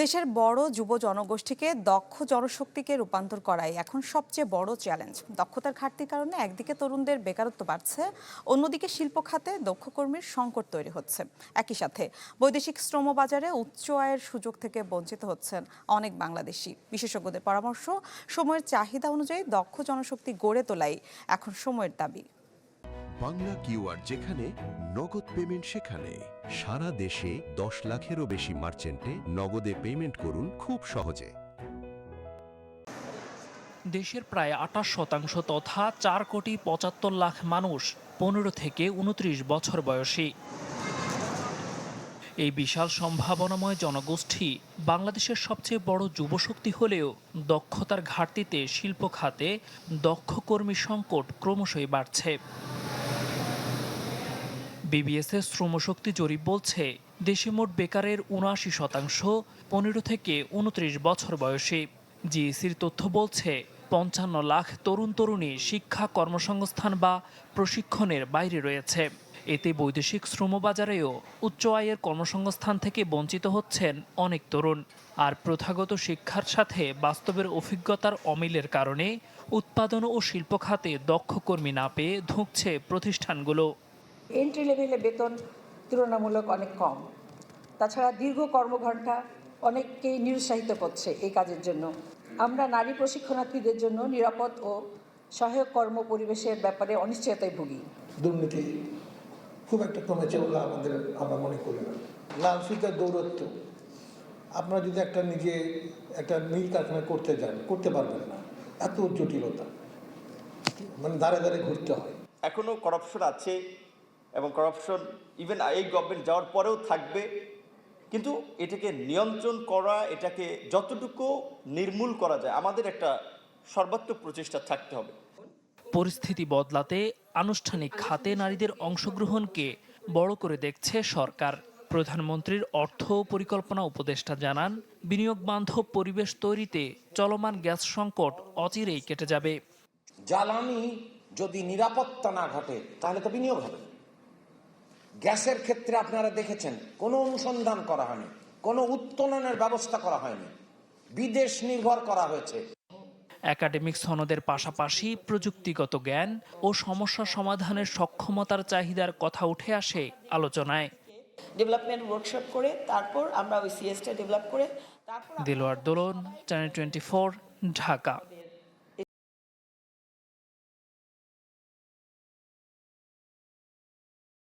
দেশের বড় যুব জনগোষ্ঠীকে দক্ষ জনশক্তিকে রূপান্তর করাই এখন সবচেয়ে বড় চ্যালেঞ্জ। দক্ষতার ঘাটতির কারণে একদিকে তরুণদের বেকারত্ব বাড়ছে, অন্যদিকে শিল্প খাতে দক্ষ কর্মীর সংকট তৈরি হচ্ছে। একই সাথে বৈদেশিক শ্রমবাজারে উচ্চ আয়ের সুযোগ থেকে বঞ্চিত হচ্ছেন অনেক বাংলাদেশি। বিশেষজ্ঞদের পরামর্শ, সময়ের চাহিদা অনুযায়ী দক্ষ জনশক্তি গড়ে তোলাই এখন সময়ের দাবি। বাংলা কিওয়ার্ড, যেখানে নগদ পেমেন্ট সেখানে। সারা দেশে 10 লাখেরও বেশি মার্চেন্টে নগদে পেমেন্ট করুন খুব সহজে। দেশের প্রায় 28% তথা 4,75,00,000 মানুষ 15 থেকে 29 বছর বয়সী। এই বিশাল সম্ভাবনাময় জনগোষ্ঠী বাংলাদেশের সবচেয়ে বড় যুবশক্তি হলেও দক্ষতার ঘাটতিতে শিল্প খাতে দক্ষ কর্মী সংকট ক্রমশই বাড়ছে। বিবিএসের শ্রমশক্তি জরিপ বলছে, দেশে মোট বেকারের ৭৯% 15 থেকে 29 বছর বয়সী। জিইসির তথ্য বলছে, ৫৫ লাখ তরুণ তরুণী শিক্ষা, কর্মসংস্থান বা প্রশিক্ষণের বাইরে রয়েছে। এতে বৈদেশিক শ্রমবাজারেও উচ্চ আয়ের কর্মসংস্থান থেকে বঞ্চিত হচ্ছেন অনেক তরুণ। আর প্রথাগত শিক্ষার সাথে বাস্তবের অভিজ্ঞতার অমিলের কারণে উৎপাদন ও শিল্প খাতে দক্ষ কর্মী না পেয়ে ধুঁকছে প্রতিষ্ঠানগুলো। এন্ট্রি লেভেলে বেতন তুলনামূলক অনেক কম। তাছাড়া দীর্ঘ কর্মঘণ্টা অনেককেই নিরুৎসাহিত করছে এই কাজের জন্য। আমরা নারী প্রশিক্ষণার্থীদের জন্য নিরাপদ ও সহায়ক কর্ম পরিবেশের ব্যাপারে অনিশ্চয়তায় ভুগি। দুর্নীতি খুব একটা কমেছে বলে আমরা মনে করি না। লাল সুতার দৌরত্ব, আপনারা যদি নিজে একটা মিল কারখানা করতে যান, করতে পারবেন না, এত জটিলতা, মানে দাঁড়ে দাঁড়ে ঘুরতে হয়। এখনো করাপশন আছে এবং করাপশন ইভেন এই গভর্নমেন্ট যাওয়ার পরেও থাকবে, কিন্তু এটাকে নিয়ন্ত্রণ করা, এটাকে যতটুকু নির্মূল করা যায় আমাদের একটা সর্বাত্মক প্রচেষ্টা থাকতে হবে। পরিস্থিতি বদলাতে আনুষ্ঠানিক খাতে নারীদের অংশগ্রহণকে বড় করে দেখছে সরকার। প্রধানমন্ত্রীর অর্থ পরিকল্পনা উপদেষ্টা জানান, বিনিয়োগ বান্ধব পরিবেশ তৈরিতে চলমান গ্যাস সংকট অচিরেই কেটে যাবে। জ্বালানি যদি নিরাপত্তা না ঘটে তাহলে তো বিনিয়োগ হবে। গ্যাসের ক্ষেত্রে আপনারা দেখেছেন কোনো অনুসন্ধান করা হয়নি, কোনো উত্তোলনের ব্যবস্থা করা হয়নি, বিদেশ নির্ভর করা হয়েছে। একাডেমিক সনদের পাশাপাশি প্রযুক্তিগত জ্ঞান ও সমস্যা সমাধানের সক্ষমতার চাহিদার কথা উঠে আসে আলোচনায়। ডেভেলপমেন্ট ওয়ার্কশপ করে তারপর আমরা ওই সিএসটা ডেভেলপ করে দেলোয়ার দোলন, চ্যানেল 24, ঢাকা।